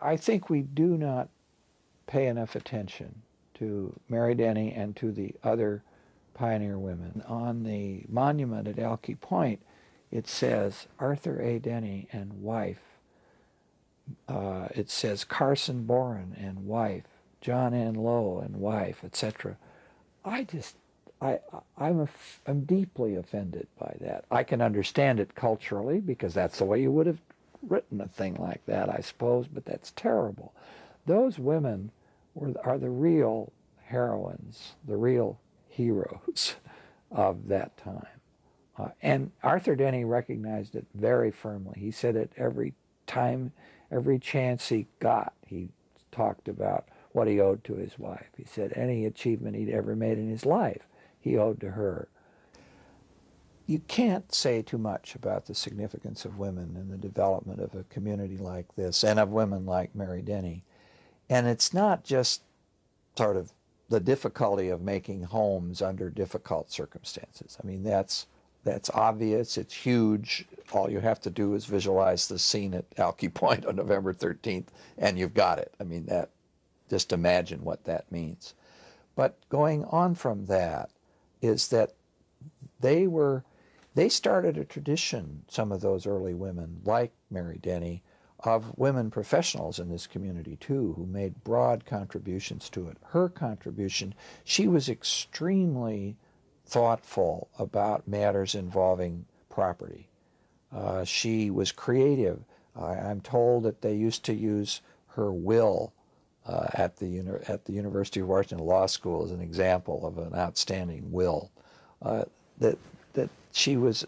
I think we do not pay enough attention to Mary Denny and to the other pioneer women. On the monument at Elkie Point, it says Arthur A. Denny and wife. It says Carson Boren and wife, John N. Lowe and wife, etc. I'm deeply offended by that. I can understand it culturally because that's the way you would have written a thing like that, I suppose, but that's terrible. Those women are the real heroines, the real heroes of that time. And Arthur Denny recognized it very firmly. He said it every time, every chance he got, he talked about what he owed to his wife. He said any achievement he'd ever made in his life, he owed to her. You can't say too much about the significance of women in the development of a community like this and of women like Mary Denny. And it's not just sort of the difficulty of making homes under difficult circumstances. I mean, that's obvious, it's huge. All you have to do is visualize the scene at Elkie Point on November 13th, and you've got it. I mean, just imagine what that means. But going on from that is that they started a tradition, some of those early women, like Mary Denny, of women professionals in this community too, who made broad contributions to it. Her contribution, she was extremely thoughtful about matters involving property. She was creative. I'm told that they used to use her will at the University of Washington Law School as an example of an outstanding will. That she was,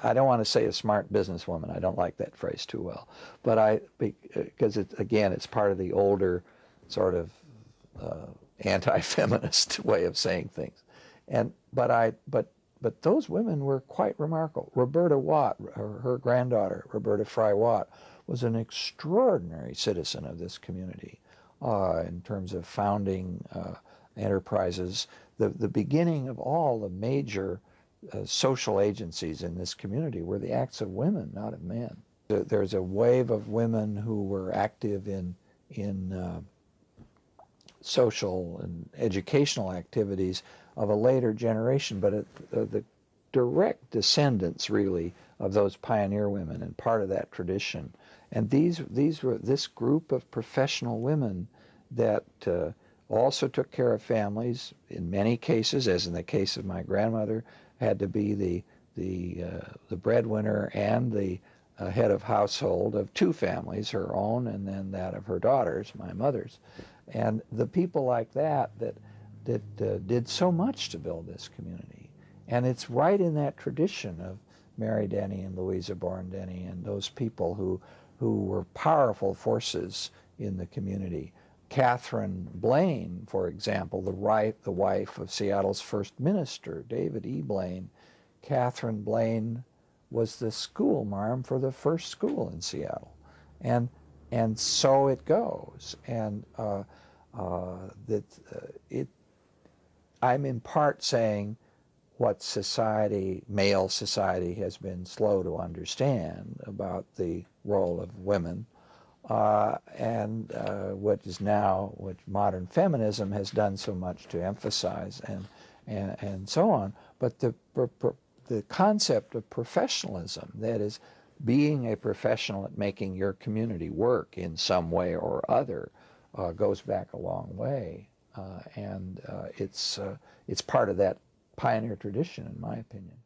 I don't want to say a smart businesswoman. I don't like that phrase too well. But because it's part of the older sort of anti-feminist way of saying things. But those women were quite remarkable. Roberta Watt, her granddaughter, Roberta Fry Watt, was an extraordinary citizen of this community in terms of founding enterprises. The beginning of all the major social agencies in this community were the acts of women, not of men. There's a wave of women who were active in social and educational activities of a later generation, but the direct descendants, really, of those pioneer women and part of that tradition. And these were this group of professional women that also took care of families. In many cases, as in the case of my grandmother, had to be the breadwinner and the head of household of two families, her own and then that of her daughters, my mother's. And the people like that did so much to build this community. And it's right in that tradition of Mary Denny and Louisa Boren Denny and those people who were powerful forces in the community. Catherine Blaine, for example, the wife of Seattle's first minister, David E. Blaine. Catherine Blaine was the school marm for the first school in Seattle. And so it goes. And I'm in part saying what society, male society, has been slow to understand about the role of women. And what modern feminism has done so much to emphasize and so on. But the concept of professionalism, that is, being a professional at making your community work in some way or other, goes back a long way. And it's part of that pioneer tradition, in my opinion.